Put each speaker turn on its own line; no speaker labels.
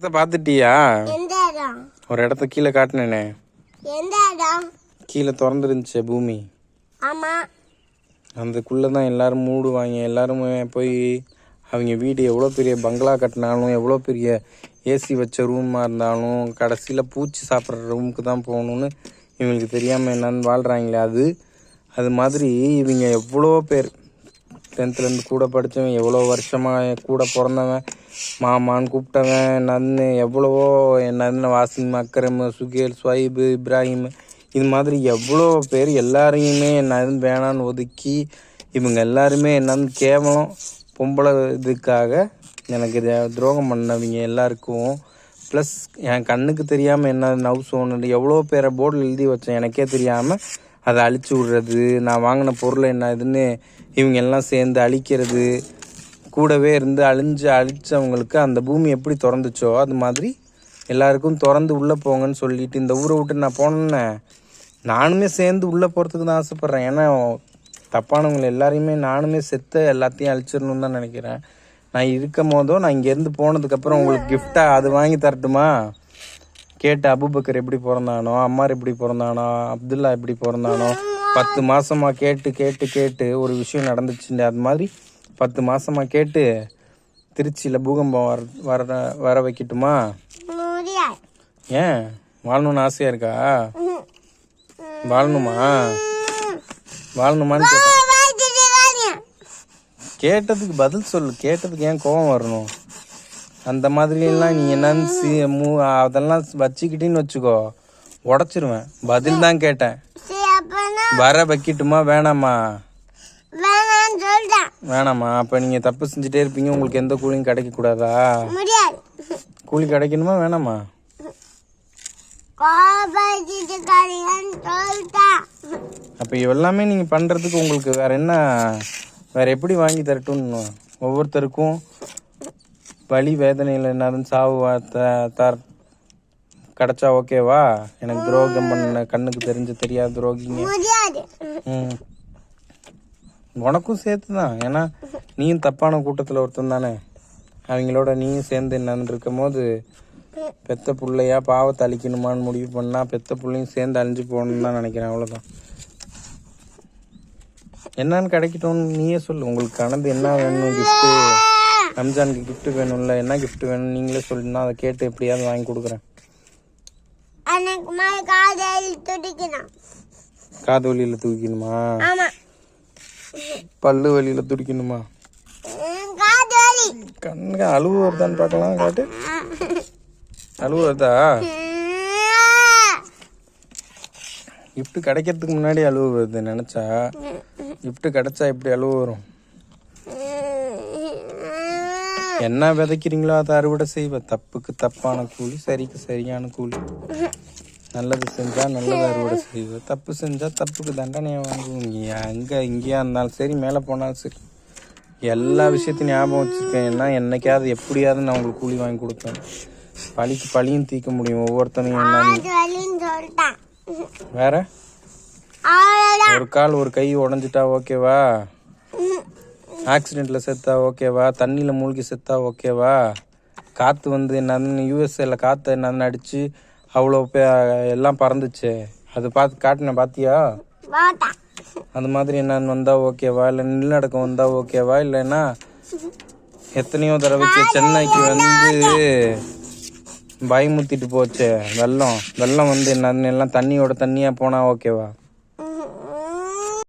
பாத்துட்டியா? ஒரு இடத்த கீழே காட்டினேனே, கீழே திறந்துருந்துச்சு பூமி. அதுக்குள்ளதான் எல்லாரும் மூடுவாங்க. எல்லாருமே போய் அவங்க வீடு எவ்வளோ பெரிய பங்களா கட்டினாலும், எவ்வளோ பெரிய ஏசி வச்ச ரூமாக இருந்தாலும், கடைசியில் பூச்சி சாப்பிட்ற ரூமுக்கு தான் போகணுன்னு இவங்களுக்கு தெரியாமல் என்னன்னு வாழ்கிறாங்களே. அது மாதிரி இவங்க எவ்வளோ பேர் 10th கூட படித்தவன், எவ்வளோ வருஷமாக கூட பிறந்தவன், மாமான்னு கூப்பிட்டவன், என்னன்னு எவ்வளவோ என்னன்னு வாசிம், அக்ரம், சுகேல், ஸ்வைபு, இப்ராஹிம், இது மாதிரி எவ்வளோ பேர் எல்லாரையுமே என்னன்னு வேணான்னு ஒதுக்கி இவங்க எல்லாருமே என்னன்னு கேவலம் பொம்பளை இதுக்காக எனக்கு துரோகம் பண்ணவங்க எல்லாருக்கும். ப்ளஸ் என் கண்ணுக்கு தெரியாமல் என்ன நவ்ஸ் ஒன்று எவ்வளோ பேரை போர்டில் எழுதி வச்சேன், எனக்கே தெரியாமல் அதை அழிச்சு விடுறது, நான் வாங்கின பொருளை என்ன இதுன்னு இவங்க எல்லாம் சேர்ந்து அழிக்கிறது, கூடவே இருந்து அழிச்சவங்களுக்கு அந்த பூமி எப்படி திறந்துச்சோ அது மாதிரி எல்லாருக்கும் திறந்து உள்ளே போங்கன்னு சொல்லிட்டு இந்த ஊரை விட்டு நான் போனேன்னே நானுமே சேர்ந்து உள்ளே போகிறதுக்கு தான் ஆசைப்பட்றேன். ஏன்னா தப்பானவங்களை எல்லாரையுமே நானுமே எல்லாத்தையும் அழிச்சிடணும்னு தான் நினைக்கிறேன். நான் இருக்கும் போதோ நான் இங்கேருந்து போனதுக்கப்புறம் உங்களுக்கு கிஃப்டாக அது வாங்கி தரட்டுமா கேட்டு, அபுபக்கர் எப்படி பிறந்தானோ, அம்மார் எப்படி பிறந்தானோ, அப்துல்லா எப்படி பிறந்தானோ, 10 மாசமா கேட்டு ஒரு விஷயம் நடந்துச்சுங்க. அது மாதிரி 10 மாசமா கேட்டு திருச்சியில் பூகம்பம் வர வைக்கட்டுமா? ஏன் வாழணும்னு ஆசையா இருக்கா? வாழணுமான்னு கேட்டதுக்கு பதில் சொல்லு. கேட்டதுக்கு ஏன் கோபம் வரணும்? அந்த மாதிரிலாம் நீ என்னன்னு அதெல்லாம் வச்சுக்கிட்டின்னு வச்சுக்கோ, உடச்சிருவேன். பதில் தான் கேட்டேன். வர வைக்கட்டுமா வேணாமா? வேணாமா? அப்ப நீங்க தப்பு செஞ்சுட்டே இருப்பீங்க, உங்களுக்கு எந்த கூலியும் கிடைக்க கூடாதா? கூலி கிடைக்கணுமா வேணாமா? அப்ப எல்லாமே நீங்க பண்றதுக்கு உங்களுக்கு வேற எப்படி வாங்கி தரட்டும்னு ஒவ்வொருத்தருக்கும் வலி வேதனையில் என்னதுன்னு சாவு கிடைச்சா ஓகேவா? எனக்கு துரோகம் பண்ண கண்ணுக்கு தெரியாத துரோகிங்க உனக்கும் சேர்த்து தான். ஏன்னா நீயும் தப்பான கூட்டத்தில் ஒருத்தன் தானே. அவங்களோட நீயும் சேர்ந்து என்னன்னு இருக்கும் போது பெத்த பிள்ளையா பாவத்தை அழிக்கணுமான்னு முடிவு பண்ணா பெத்த பிள்ளையும் சேர்ந்து அழிஞ்சு போகணும்னு தான் நினைக்கிறேன். அவ்வளோதான். என்னன்னு கிடைக்கட்டும்னு நீயே சொல்லு. உங்களுக்கு கணந்து என்ன வேணும்? கிஃப்ட்டு, ரம்ஜானுக்கு கிஃப்ட் வேணும்ல, என்ன கிஃப்ட் வேணும் நீங்களே சொல்லுன்னா அதை கேட்டு எப்படியாவது வாங்கி கொடுக்குறேன். காது வலியில தூக்கணுமா? பல்லு வலியில துடிக்கணுமா? கண்ணுக்கு அழுவு வருதான்னு பார்க்கலாம். காட்டு, அழுவு வருதா? கிஃப்ட் கிடைக்கிறதுக்கு முன்னாடி அழுவு வருது நினைச்சா. கிஃப்ட் கிடைச்சா எப்படி அழுவு வரும்? என்ன விதைக்கிறீங்களோ அதை அறுவடை செய்வ. தப்புக்கு தப்பான கூலி, சரிக்கு சரியான கூலி. நல்லது செஞ்சா நல்லது அறுவடை செய்வ, தப்பு செஞ்சா தப்புக்கு தண்டனையை வாங்குவீங்க. இங்கேயா இருந்தாலும் சரி, மேலே போனாலும் சரி, எல்லா விஷயத்தையும் ஞாபகம் வச்சிருக்கேன். ஏன்னா என்னைக்காவது எப்படியாவது நான் உங்களுக்கு கூலி வாங்கி கொடுப்பேன். பழிக்கு பழியும் தீர்க்க முடியும் ஒவ்வொருத்தனையும். என்ன வேற ஒரு கால் ஒரு கை உடஞ்சிட்டா ஓகேவா? ஆக்சிடென்ட்ல செத்தா ஓகேவா? தண்ணியில மூழ்கி செத்தா ஓகேவா? காத்து வந்து என்னன்னு யூஎஸ்ஏல காத்து என்னன்னு அடிச்சு அவ்வளோ எல்லாம் பறந்துச்சு, அது பார்த்து காட்டின பாத்தியா? அந்த மாதிரி என்னன்னு வந்தா ஓகேவா? இல்லை நிலநடுக்கம் வந்தா ஓகேவா? இல்லைன்னா எத்தனையோ தடவைக்கு சென்னைக்கு வந்து பயமுத்திட்டு போச்சு வெள்ளம் வந்து என்னன்னு எல்லாம் தண்ணியோட தண்ணியா போனா ஓகேவா?